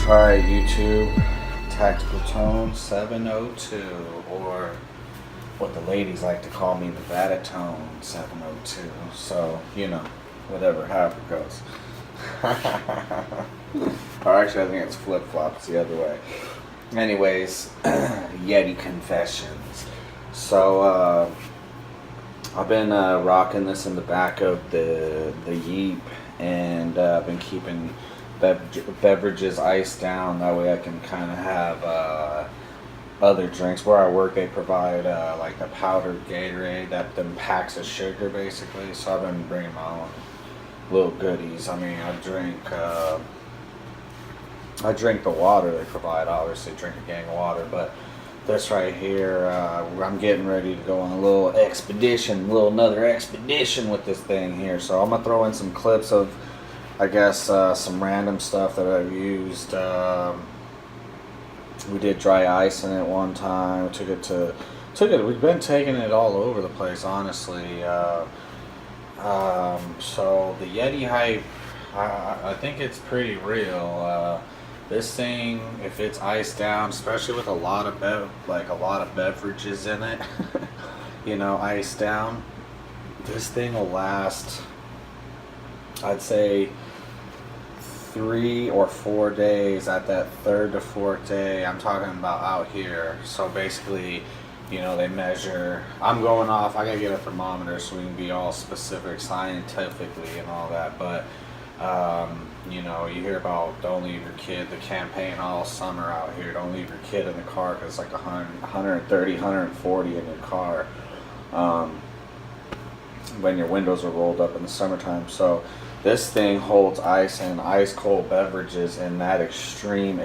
Alright, YouTube, Tactical Tone 702, or what the ladies like to call me, Nevada Tone 702. So, you know, whatever, however it goes. Or actually, I think it's flip-flops the other way. Anyways, Yeti Confessions. So, I've been rocking this in the back of the Yeep, and I've been keeping beverages iced down. That way I can kind of have other drinks. Where I work, they provide like the powdered Gatorade, them packs of sugar basically. So I've been bringing my own little goodies. I mean, I drink the water they provide. Obviously, drink a gang of water, but this right here, I'm getting ready to go on a little another expedition with this thing here. So I'm gonna throw in some clips of, I guess, some random stuff that I've used. We did dry ice in it one time. We we've been taking it all over the place, honestly. So the Yeti hype, I think it's pretty real. This thing, if it's iced down, especially with a lot of beverages in it, you know, iced down, this thing will last, I'd say, 3 or 4 days. At that third to fourth day, I'm talking about out here. So basically, you know, they measure. I'm going off. I gotta get a thermometer so we can be all specific scientifically and all that. But you know, you hear about don't leave your kid, the campaign all summer out here. Don't leave your kid in the car because it's like 100, 130, 140 in your car when your windows are rolled up in the summertime. So this thing holds ice and ice cold beverages in that extreme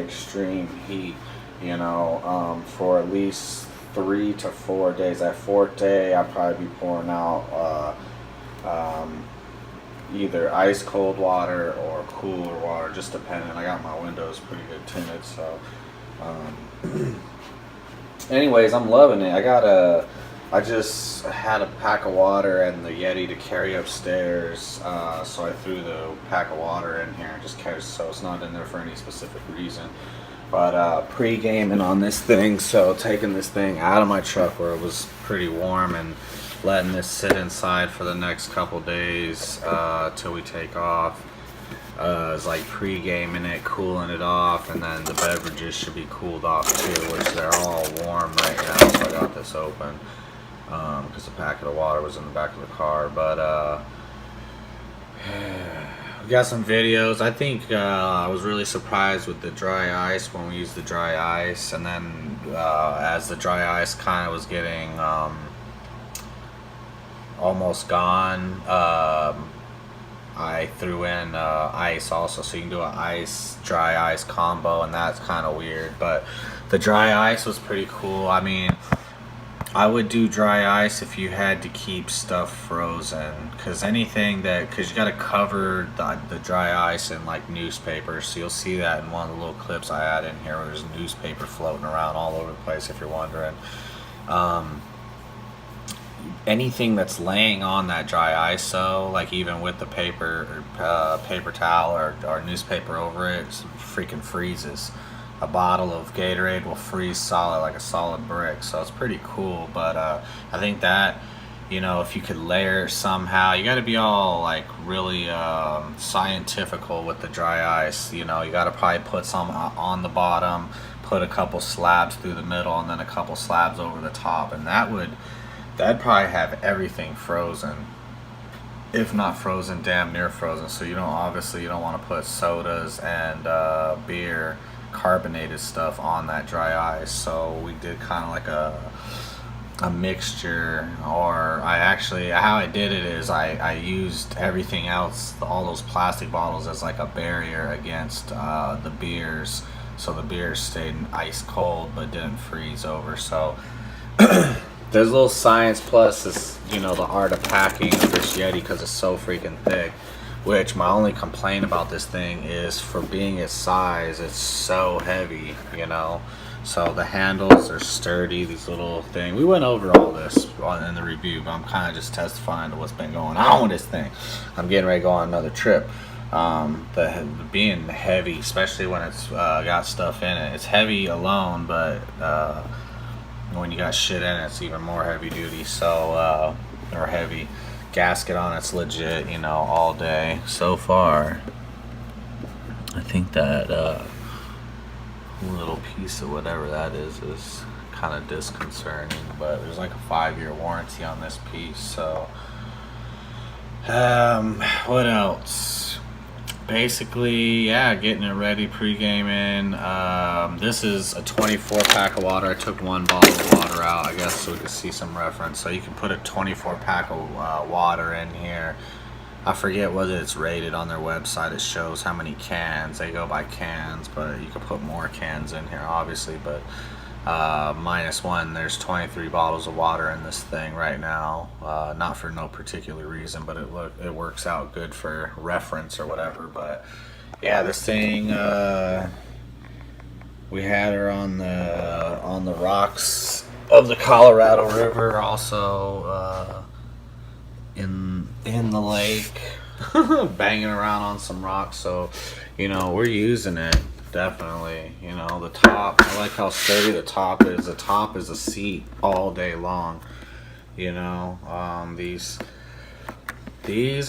heat, you know, for at least 3 to 4 days. That fourth day, I'll probably be pouring out either ice cold water or cooler water, just depending. I got my windows pretty good tinted, so anyways, I'm loving it. I just had a pack of water and the Yeti to carry upstairs, so I threw the pack of water in here just so it's not in there for any specific reason. But pre-gaming on this thing, so taking this thing out of my truck where it was pretty warm and letting this sit inside for the next couple days till we take off. It's like pre-gaming it, cooling it off, and then the beverages should be cooled off too, which they're all warm right now. So I got this open because the packet of water was in the back of the car. But we got some videos. I think I was really surprised with the dry ice when we used the dry ice, and then as the dry ice kind of was getting almost gone, I threw in ice also, so you can do an ice dry ice combo, and that's kind of weird. But the dry ice was pretty cool. I mean, I would do dry ice if you had to keep stuff frozen, because you got to cover the dry ice in like newspaper. So you'll see that in one of the little clips I had in here where there's newspaper floating around all over the place, if you're wondering. Anything that's laying on that dry ice, so like even with the paper towel or newspaper over it, freaking freezes. A bottle of Gatorade will freeze solid, like a solid brick. So it's pretty cool. But I think that, you know, if you could layer it somehow, you got to be all like really scientifical with the dry ice. You know, you got to probably put some on the bottom, put a couple slabs through the middle, and then a couple slabs over the top, and that'd probably have everything frozen, if not frozen, damn near frozen. So you don't want to put sodas and beer, carbonated stuff on that dry ice. So we did kind of like a mixture, or how I did it is I used everything else, all those plastic bottles, as like a barrier against the beers, so the beers stayed ice cold but didn't freeze over. So there's a little science, plus this, you know, the art of packing of this Yeti, because it's so freaking thick. Which my only complaint about this thing is, for being its size, it's so heavy, you know. So the handles are sturdy, these little things. We went over all this in the review, but I'm kind of just testifying to what's been going on with this thing. I'm getting ready to go on another trip. The being heavy, especially when it's got stuff in it. It's heavy alone, but when you got shit in it, it's even more heavy duty. So or heavy. Gasket on it's legit, you know, all day so far. I think that little piece of whatever that is kind of disconcerting, but there's like a 5-year warranty on this piece. So what else? Basically, yeah, getting it ready, pre-gaming. This is a 24 pack of water. I took one bottle of water out, I guess, so we could see some reference. So you can put a 24 pack of water in here. I forget whether it's rated on their website. It shows how many cans. They go by cans, but you can put more cans in here, obviously. But -1, there's 23 bottles of water in this thing right now. Not for no particular reason, but it works out good for reference or whatever. But yeah, this thing, we had her on the rocks of the Colorado River, also in the lake, banging around on some rocks. So, you know, we're using it. Definitely, you know, the top, I like how sturdy the top is. The top is a seat all day long, you know. These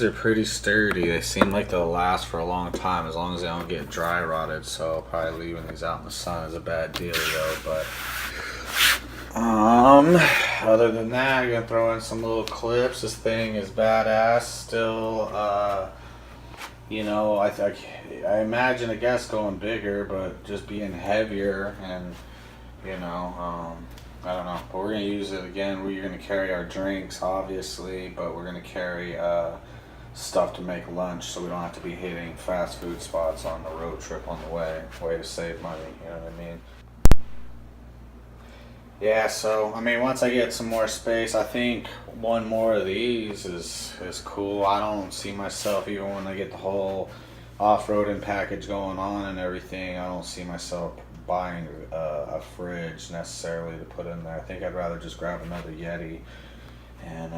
are pretty sturdy. They seem like they'll last for a long time as long as they don't get dry rotted. So probably leaving these out in the sun is a bad deal though. But other than that, I'm gonna throw in some little clips. This thing is badass still. You know, I imagine, I guess, going bigger, but just being heavier, and you know, I don't know. But we're gonna use it again. We're gonna carry our drinks, obviously, but we're gonna carry stuff to make lunch, so we don't have to be hitting fast food spots on the road trip on the way to save money. You know what I mean? Yeah, so I mean, once I get some more space, I think one more of these is cool. I don't see myself, even when I get the whole off-roading package going on and everything, I don't see myself buying a fridge necessarily to put in there. I think I'd rather just grab another Yeti, and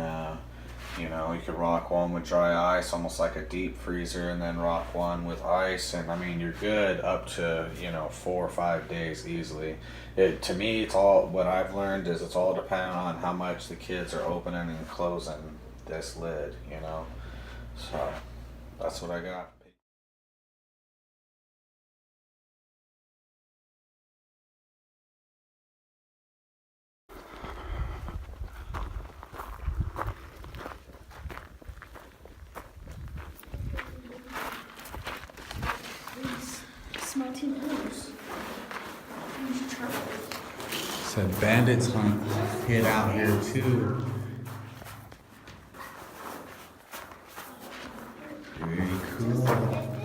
you know, you could rock one with dry ice, almost like a deep freezer, and then rock one with ice, and I mean, you're good up to, you know, 4 or 5 days easily. To me, it's all, what I've learned is it's all dependent on how much the kids are opening and closing this lid, you know. So that's what I got. Said bandits hunt hit out here too. Very cool.